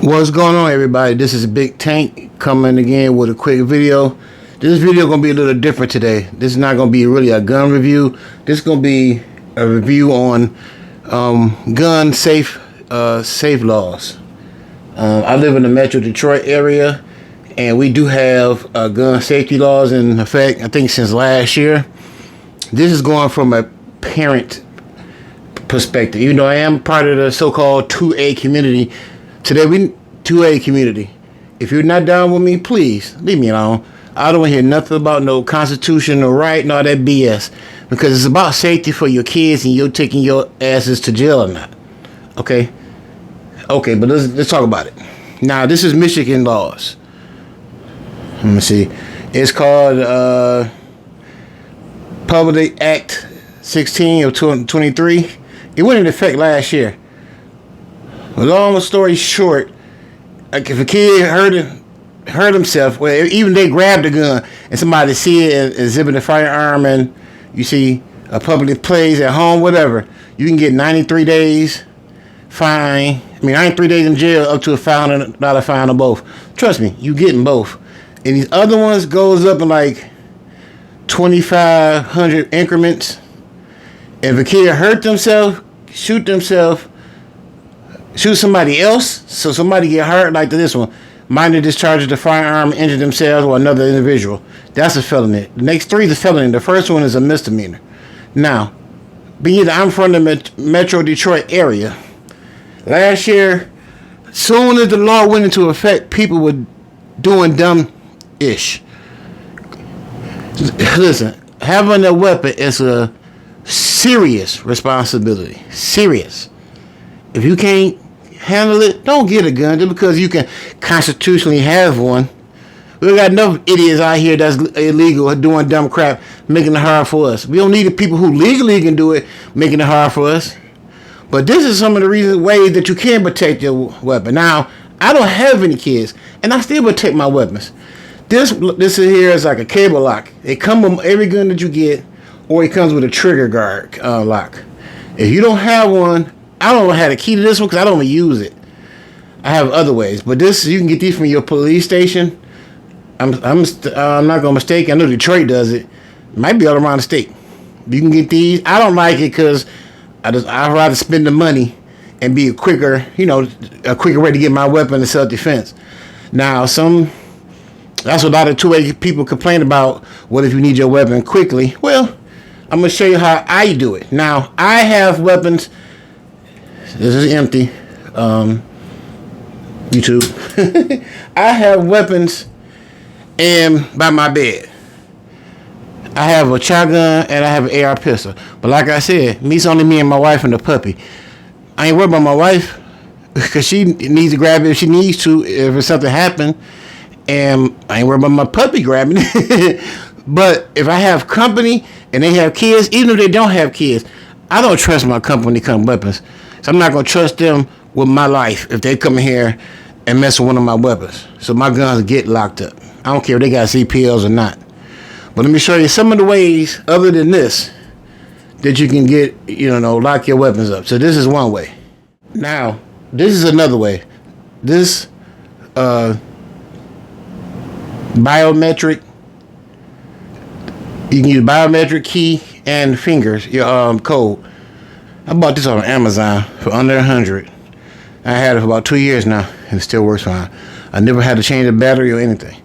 What's going on, everybody? This is Big Tank coming again with a quick video. This video gonna be a little different today. This is not gonna be really a gun review. This is gonna be a review on gun safe laws. I live in the Metro Detroit area, and we do have gun safety laws in effect, I think, since last year. This is going from a parent perspective. Even though I am part of the so-called 2A community, today we 2A community. If you're not down with me, please leave me alone. I don't want to hear nothing about no constitutional right and all that BS, because it's about safety for your kids and you're taking your asses to jail or not. Okay, but let's talk about it. Now, this is Michigan laws. Let me see. It's called Public Act 16 of 2023. It went into effect last year. Long story short, like if a kid hurt himself, well, even they grabbed a gun and somebody see it exhibiting a firearm, and you see a public place at home, whatever, you can get 93 days fine. 93 days in jail, up to a $500 fine on both. Trust me, you getting both. And these other ones goes up in like 2,500 increments. If a kid hurt themselves, shoot somebody else, so somebody get hurt like this one, minor discharge of the firearm, injure themselves or another individual, that's a felony. The next three is a felony. The first one is a misdemeanor. Now, being that I'm from the Metro Detroit area, last year, soon as the law went into effect, people were doing dumb-ish. Listen, having a weapon is a serious responsibility. Serious. If you can't handle it, don't get a gun just because you can constitutionally have one. We got enough idiots out here that's illegal doing dumb crap, making it hard for us. We don't need the people who legally can do it, making it hard for us. But this is some of the ways that you can protect your weapon. Now, I don't have any kids, and I still protect my weapons. This here is like a cable lock. It comes with every gun that you get, or it comes with a trigger guard lock. If you don't have one, I don't know how to key to this one because I don't even use it. I have other ways, but this, you can get these from your police station. I'm not gonna mistake. I know Detroit does it. Might be all around the state. You can get these. I don't like it because I'd rather spend the money and be a quicker way to get my weapon in self-defense. Now, that's what a lot of 2A people complain about. What if you need your weapon quickly? Well, I'm gonna show you how I do it. Now, I have weapons. This is empty. YouTube. I have weapons by my bed. I have a shotgun and I have an AR pistol. But like I said, it's only me and my wife and the puppy. I ain't worried about my wife because she needs to grab it if she needs to, if something happens. And I ain't worried about my puppy grabbing it. But if I have company and they have kids, even if they don't have kids, I don't trust my company come weapons. So I'm not going to trust them with my life if they come in here and mess with one of my weapons. So my guns get locked up. I don't care if they got CPLs or not. But let me show you some of the ways, other than this, that you can get, lock your weapons up. So this is one way. Now, this is another way. This biometric, you can use biometric key and fingers, your code. I bought this on Amazon for under $100. I had it for about 2 years now, and it still works fine. I never had to change the battery or anything.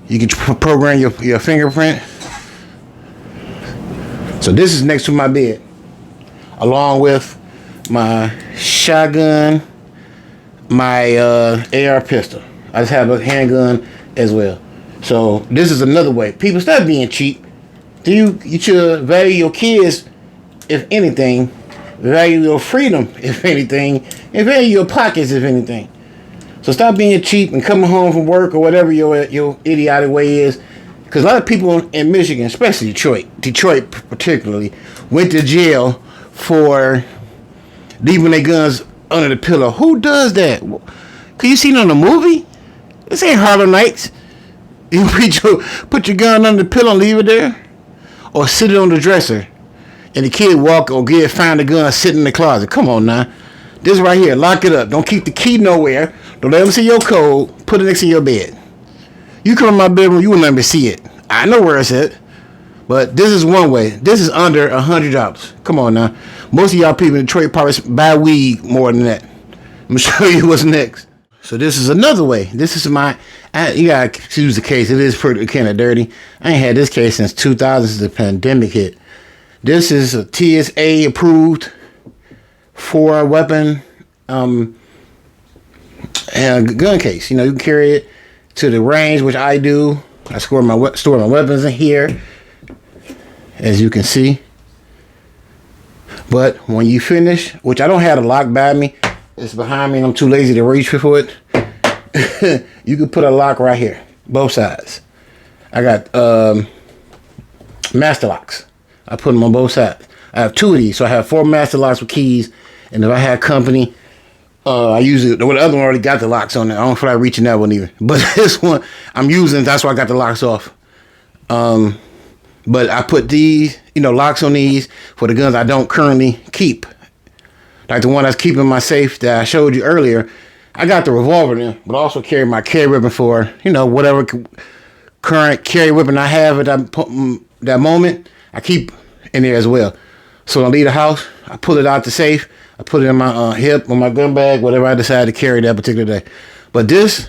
You can program your fingerprint. So this is next to my bed, along with my shotgun, my AR pistol. I just have a handgun as well. So this is another way. People, stop being cheap. You should value your kids, if anything. Value your freedom, if anything, and value your pockets, if anything. So stop being cheap and coming home from work or whatever your idiotic way is. Because a lot of people in Michigan, especially Detroit particularly, went to jail for leaving their guns under the pillow. Who does that? Cause you seen it on a movie? This ain't Harlem Nights. You put your gun under the pillow and leave it there, or sit it on the dresser. And the kid walk or find the gun sitting in the closet. Come on now. This right here, lock it up. Don't keep the key nowhere. Don't let them see your code. Put it next to your bed. You come in my bedroom, you will never see it. I know where it's at. But this is one way. This is under $100. Come on now. Most of y'all people in Detroit probably buy weed more than that. I'm going to show you what's next. So this is another way. This is you got to choose the case. It is pretty kind of dirty. I ain't had this case since 2000 since the pandemic hit. This is a TSA approved for weapon gun case. You know, you can carry it to the range, which I do. I store my weapons in here, as you can see. But when you finish, which I don't have a lock by me, it's behind me and I'm too lazy to reach for it. You can put a lock right here, both sides. I got master locks. I put them on both sides. I have 2 of these, so I have 4 master locks with keys. And if I have company, I usually, the other one already got the locks on it. I don't feel like reaching that one either. But this one I'm using, that's why I got the locks off. But I put these, locks on these for the guns I don't currently keep. Like the one that's keeping my safe that I showed you earlier. I got the revolver in, but also carry my carry weapon for, whatever current carry weapon I have at that moment, I keep in there as well. So when I leave the house, I pull it out the safe, I put it in my hip, on my gun bag, whatever I decide to carry that particular day. But this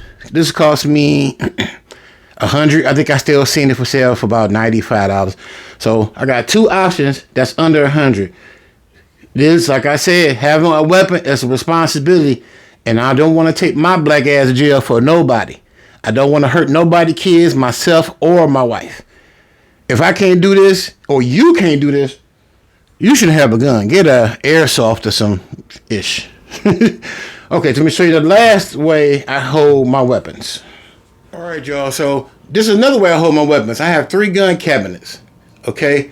cost me $100. I think I still seen it for sale for about $95. So I got 2 options that's under $100. This, like I said, having a weapon is a responsibility, and I don't want to take my black ass to jail for nobody. I don't want to hurt nobody, kids, myself, or my wife. If I can't do this, or you can't do this, you should have a gun. Get a airsoft or some ish. Okay, so let me show you the last way I hold my weapons. All right, y'all. So this is another way I hold my weapons. I have 3 gun cabinets. Okay.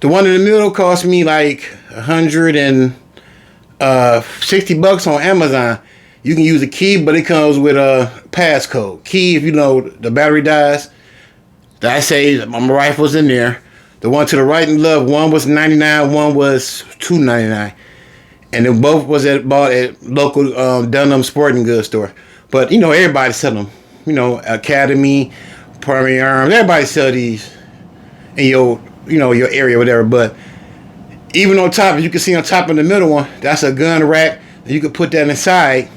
The one in the middle cost me like $160 on Amazon. You can use a key, but it comes with a passcode. Key, if the battery dies. That says my rifle's in there. The one to the right and left, one was $99, one was $2.99, and they both was bought at local Dunham Sporting Goods store. But everybody sell them. Academy, Primary Arms, everybody sell these in your your area, whatever. But even on top, as you can see on top in the middle one, that's a gun rack. You can put that inside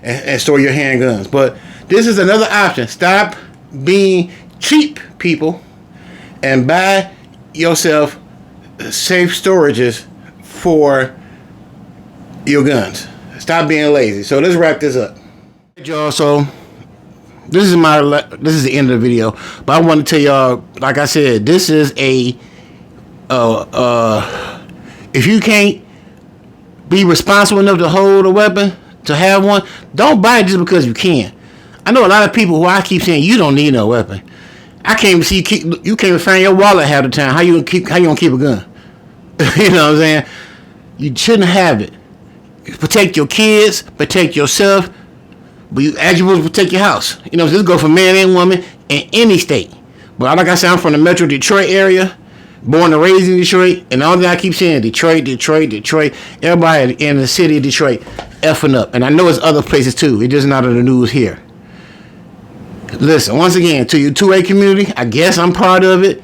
and store your handguns. But this is another option. Stop being cheap, people, and buy yourself safe storages for your guns. Stop being lazy. So let's wrap this up, y'all. So this is the end of the video, but I want to tell y'all, like I said, this is a if you can't be responsible enough to hold a weapon, to have one, don't buy it just because you can. I know a lot of people who I keep saying you don't need no weapon. I can't even see you can't even find your wallet half the time. How you gonna keep a gun? You know what I'm saying? You shouldn't have it. Protect your kids, protect yourself, but you will protect your house. This go for man and woman in any state. But like I said, I'm from the Metro Detroit area, born and raised in Detroit, and all that I keep saying, Detroit. Everybody in the city of Detroit effing up, and I know it's other places too. It's just not in the news here. Listen, once again, to your 2A community, I guess I'm part of it,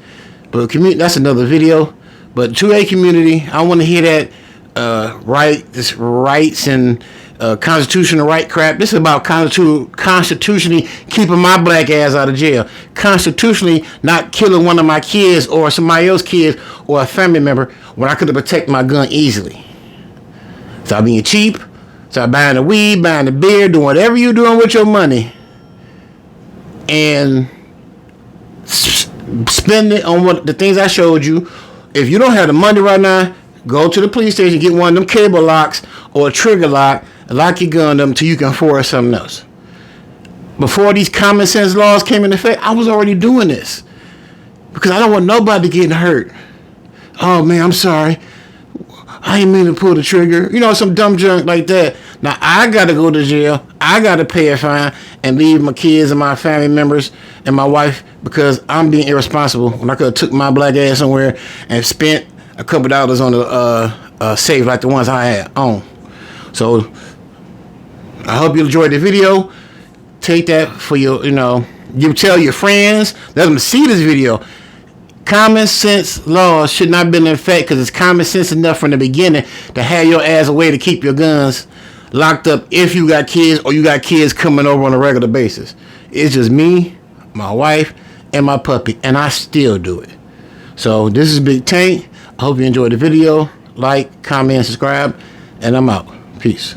but that's another video. But 2A community, I want to hear that rights and constitutional right crap. This is about constitutionally keeping my black ass out of jail. Constitutionally not killing one of my kids or somebody else's kids or a family member when I could have protected my gun easily. Stop being cheap. Stop buying the weed, buying the beer, doing whatever you're doing with your money, and spend it on the things I showed you. If you don't have the money right now, go to the police station, get one of them cable locks or a trigger lock, and lock your gun up until you can afford something else. Before these common sense laws came into effect, I was already doing this because I don't want nobody getting hurt. Oh man, I'm sorry. I didn't mean to pull the trigger. Some dumb junk like that. Now I gotta go to jail. I gotta pay a fine and leave my kids and my family members and my wife because I'm being irresponsible when I could have took my black ass somewhere and spent a couple dollars on the safe like the ones I had on. So I hope you enjoyed the video. Take that for your, you tell your friends. Let them see this video. Common sense laws should not be in effect because it's common sense enough from the beginning to have your ass away to keep your guns locked up if you got kids or you got kids coming over on a regular basis. It's just me, my wife, and my puppy, and I still do it. So this is Big Tank. I hope you enjoyed the video. Like, comment, and subscribe, and I'm out. Peace.